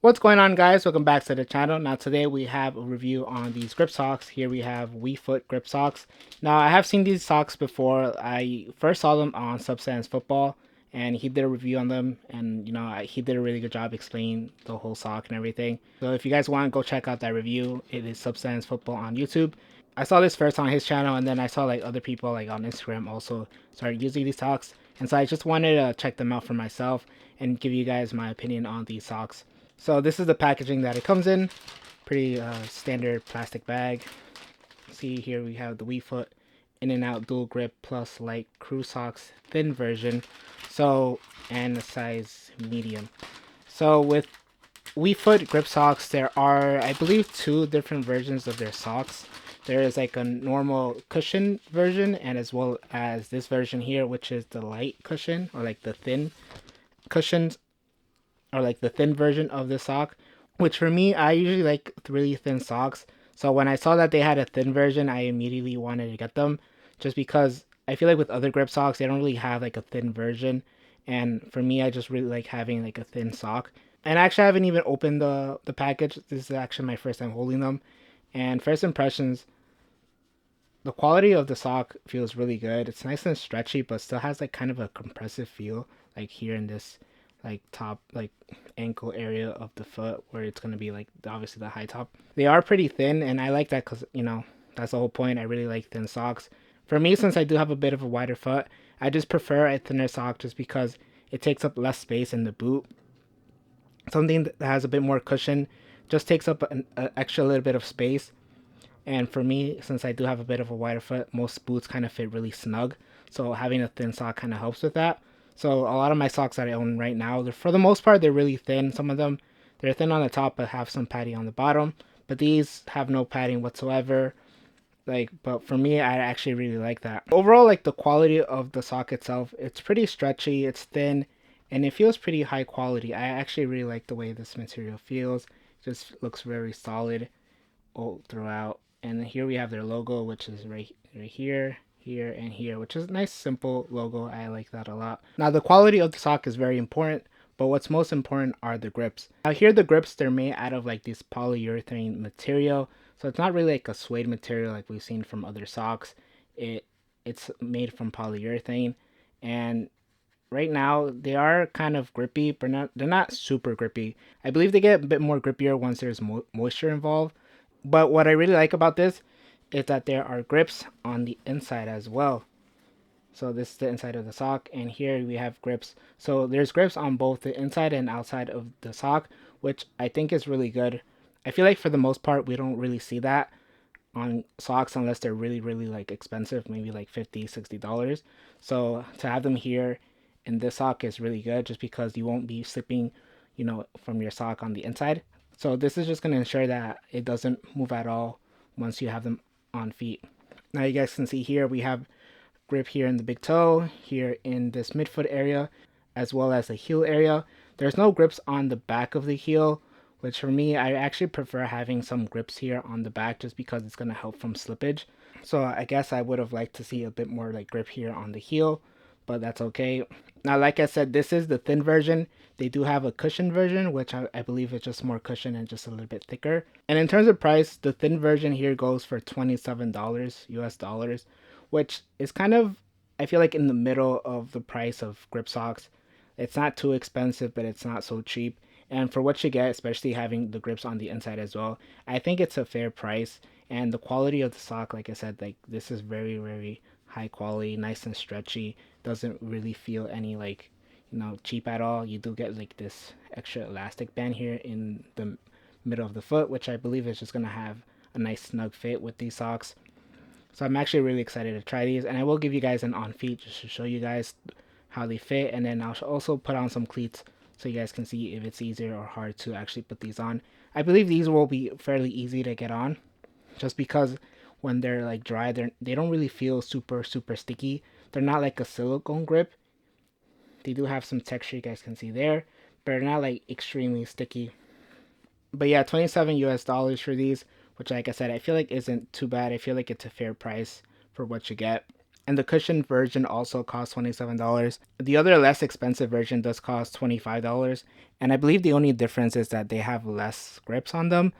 What's going on, guys? Welcome back to the channel. Now today we have a review on these grip socks. Here we have Wefoot grip socks. Now I have seen these socks before. I first saw them on Substance Football and he did a review on them, and he did a really good job explaining the whole sock and everything. So if you guys want, go check out that review. It is Substance Football on YouTube. I saw this first on his channel, and then I saw like other people like on Instagram also started using these socks, and so I just wanted to check them out for myself and give you guys my opinion on these socks. So this is the packaging that it comes in. Pretty standard plastic bag. See here we have the Wefoot in and out dual grip plus light crew socks thin version. So, and a size medium. So with Wefoot grip socks, there are, I believe, two different versions of their socks. There is like a normal cushion version, and as well as this version here, which is the light cushion, or like the thin cushions, or like the thin version of the sock. Which for me, I usually like really thin socks. So when I saw that they had a thin version, I immediately wanted to get them, just because I feel like with other grip socks, they don't really have like a thin version. And for me, I just really like having like a thin sock. And actually, I haven't even opened the package. This is actually my first time holding them. And first impressions, the quality of the sock feels really good. It's nice and stretchy, but still has like kind of a compressive feel, like here in this like top like ankle area of the foot where it's going to be like obviously the high top. They are pretty thin, and I like that because that's the whole point. I really like thin socks. For me, since I do have a bit of a wider foot, I just prefer a thinner sock just because it takes up less space in the boot. Something that has a bit more cushion just takes up an extra little bit of space. And for me, since I do have a bit of a wider foot, most boots kind of fit really snug. So having a thin sock kind of helps with that. So a lot of my socks that I own right now, for the most part, they're really thin. Some of them, they're thin on the top but have some padding on the bottom. But these have no padding whatsoever. But for me, I actually really like that. Overall, like the quality of the sock itself, it's pretty stretchy, it's thin, and it feels pretty high quality. I actually really like the way this material feels. It just looks very solid all throughout. And here we have their logo, which is right here, here, and here, which is a nice, simple logo. I like that a lot. Now, the quality of the sock is very important, but what's most important are the grips. Now, here the grips, they're made out of like this polyurethane material. So it's not really like a suede material like we've seen from other socks. It's made from polyurethane, and right now they are kind of grippy, but they're not super grippy. I believe they get a bit more grippier once there's moisture involved. But what I really like about this is that there are grips on the inside as well. So this is the inside of the sock, and here we have grips. So there's grips on both the inside and outside of the sock, which I think is really good. I feel like for the most part we don't really see that on socks unless they're really really like expensive, maybe like 50 $60. So to have them here in this sock is really good, just because you won't be slipping from your sock on the inside. So this is just going to ensure that it doesn't move at all once you have them on feet. Now you guys can see here we have grip here in the big toe, here in this midfoot area, as well as the heel area. There's no grips on the back of the heel, which for me, I actually prefer having some grips here on the back just because it's going to help from slippage. So I guess I would have liked to see a bit more like grip here on the heel, but that's okay. Now, like I said, this is the thin version. They do have a cushion version, which I believe is just more cushion and just a little bit thicker. And in terms of price, the thin version here goes for $27 US dollars, which is kind of, I feel like, in the middle of the price of grip socks. It's not too expensive, but it's not so cheap. And for what you get, especially having the grips on the inside as well, I think it's a fair price. And the quality of the sock, like I said, like this is very, very high quality, nice and stretchy. Doesn't really feel any like, cheap at all. You do get like this extra elastic band here in the middle of the foot, which I believe is just gonna have a nice snug fit with these socks. So I'm actually really excited to try these, and I will give you guys an on feet just to show you guys how they fit, and then I'll also put on some cleats so you guys can see if it's easier or hard to actually put these on. I believe these will be fairly easy to get on, just because when they're like dry, they don't really feel super super sticky. They're not like a silicone grip. They do have some texture you guys can see there, but they're not like extremely sticky. But yeah, 27 US dollars for these, which like I said, I feel like isn't too bad. I feel like it's a fair price for what you get. And the cushion version also costs $27. The other less expensive version does cost $25. And I believe the only difference is that they have less grips on them.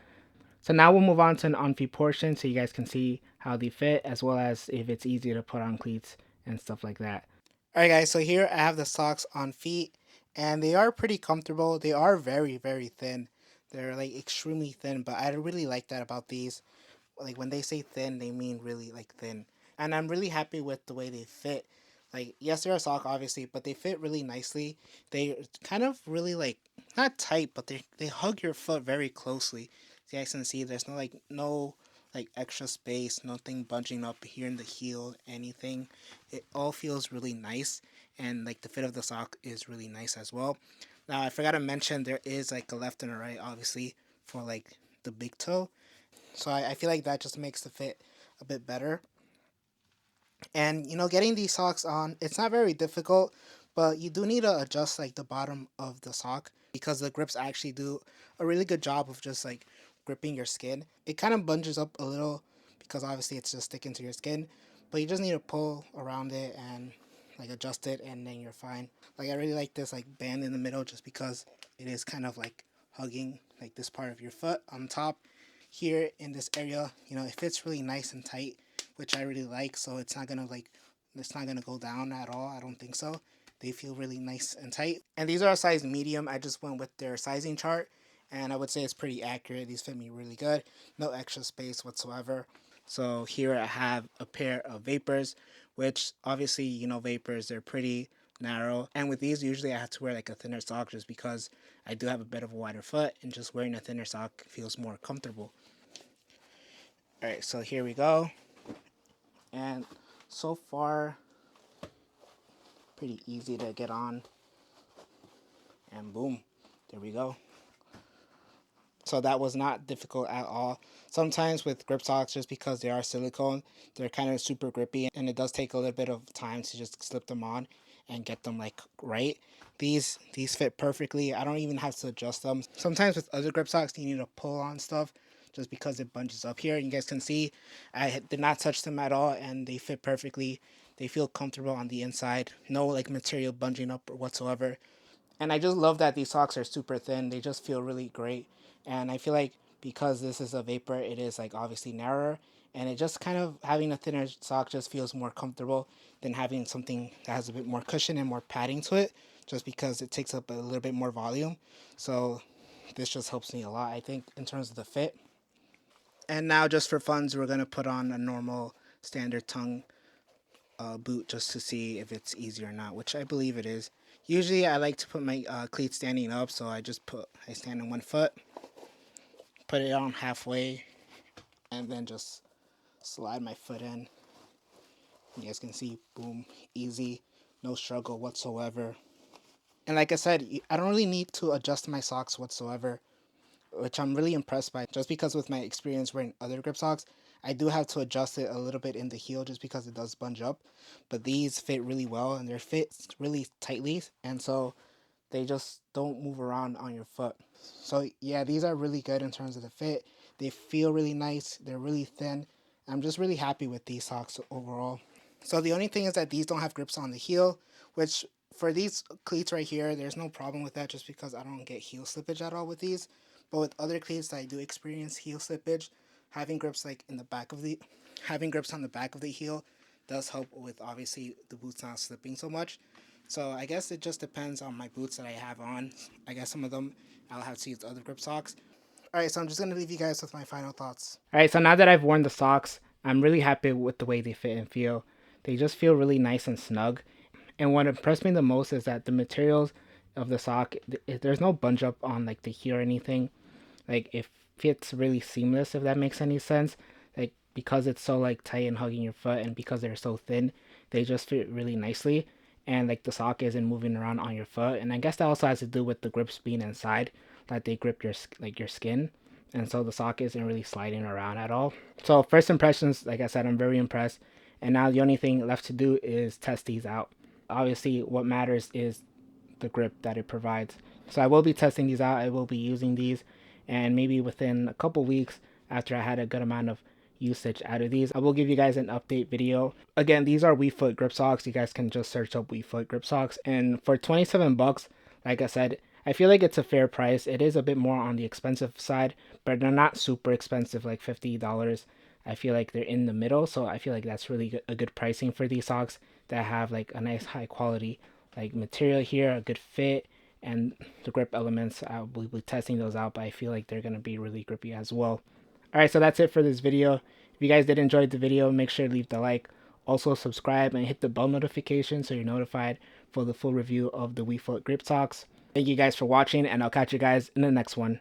So now we'll move on to an on-feet portion so you guys can see how they fit as well as if it's easy to put on cleats and stuff like that. All right, guys, so here I have the socks on feet and they are pretty comfortable. They are very, very thin. They're like extremely thin, but I really like that about these. Like when they say thin, they mean really like thin. And I'm really happy with the way they fit. Like yes, they're a sock obviously, but they fit really nicely. They kind of really like not tight, but they hug your foot very closely. So you guys can see there's no like extra space, nothing bunching up here in the heel, anything. It all feels really nice, and like the fit of the sock is really nice as well. Now I forgot to mention there is like a left and a right, obviously, for like the big toe. So I feel like that just makes the fit a bit better. And getting these socks on, it's not very difficult, but you do need to adjust like the bottom of the sock because the grips actually do a really good job of just like gripping your skin. It kind of bunches up a little because obviously it's just sticking to your skin, but you just need to pull around it and like adjust it and then you're fine. Like I really like this like band in the middle just because it is kind of like hugging like this part of your foot on top here in this area. It fits really nice and tight, which I really like. So it's not gonna go down at all. I don't think so. They feel really nice and tight. And these are a size medium. I just went with their sizing chart, and I would say it's pretty accurate. These fit me really good. No extra space whatsoever. So here I have a pair of Vapors, which obviously Vapors, they're pretty narrow. And with these, usually I have to wear like a thinner sock just because I do have a bit of a wider foot, and just wearing a thinner sock feels more comfortable. All right, so here we go. And so far, pretty easy to get on. And boom, there we go. So that was not difficult at all. Sometimes with grip socks, just because they are silicone, they're kind of super grippy, and it does take a little bit of time to just slip them on and get them like right. These fit perfectly. I don't even have to adjust them. Sometimes with other grip socks, you need to pull on stuff just because it bunches up here. And you guys can see I did not touch them at all, and they fit perfectly. They feel comfortable on the inside. No like material bunching up or whatsoever. And I just love that these socks are super thin. They just feel really great. And I feel like because this is a Vapor, it is like obviously narrower. And it just kind of having a thinner sock just feels more comfortable than having something that has a bit more cushion and more padding to it, just because it takes up a little bit more volume. So this just helps me a lot, I think, in terms of the fit. And now just for funs, we're going to put on a normal standard tongue boot just to see if it's easy or not, which I believe it is. Usually I like to put my cleat standing up, so I stand on one foot, put it on halfway, and then just slide my foot in. You guys can see, boom, easy, no struggle whatsoever. And like I said, I don't really need to adjust my socks whatsoever, which I'm really impressed by. Just because with my experience wearing other grip socks, I do have to adjust it a little bit in the heel just because it does bunch up. But these fit really well and they're fit really tightly, and so they just don't move around on your foot. So yeah, these are really good in terms of the fit. They feel really nice. They're really thin. I'm just really happy with these socks overall. So the only thing is that these don't have grips on the heel, which for these cleats right here, there's no problem with that just because I don't get heel slippage at all with these. But with other cleats, I do experience heel slippage. Having grips like in the back of the, having grips on the back of the heel does help with obviously the boots not slipping so much. So I guess it just depends on my boots that I have on. I guess some of them I'll have to use other grip socks. All right, so I'm just gonna leave you guys with my final thoughts. All right, so now that I've worn the socks, I'm really happy with the way they fit and feel. They just feel really nice and snug. And what impressed me the most is that the materials of the sock, there's no bunch up on like the heel or anything. Like it fits really seamless, if that makes any sense. Like because it's so like tight and hugging your foot, and because they're so thin, they just fit really nicely. And like the sock isn't moving around on your foot. And I guess that also has to do with the grips being inside, that they grip your skin, and so the sock isn't really sliding around at all. So first impressions, like I said, I'm very impressed. And now the only thing left to do is test these out. Obviously, what matters is the grip that it provides. So I will be testing these out. I will be using these, and maybe within a couple weeks after I had a good amount of usage out of these. I will give you guys an update video. Again, these are Wefoot grip socks. You guys can just search up Wefoot grip socks. And for 27 bucks, like I said, I feel like it's a fair price. It is a bit more on the expensive side, but they're not super expensive, like $50. I feel like they're in the middle, so I feel like that's really good, a good pricing for these socks that have like a nice high quality like material here, a good fit, and the grip elements. I will be testing those out, but I feel like they're gonna be really grippy as well. All right, so that's it for this video. If you guys did enjoy the video, make sure to leave the like. Also subscribe and hit the bell notification so you're notified for the full review of the Wefoot grip socks. Thank you guys for watching, and I'll catch you guys in the next one.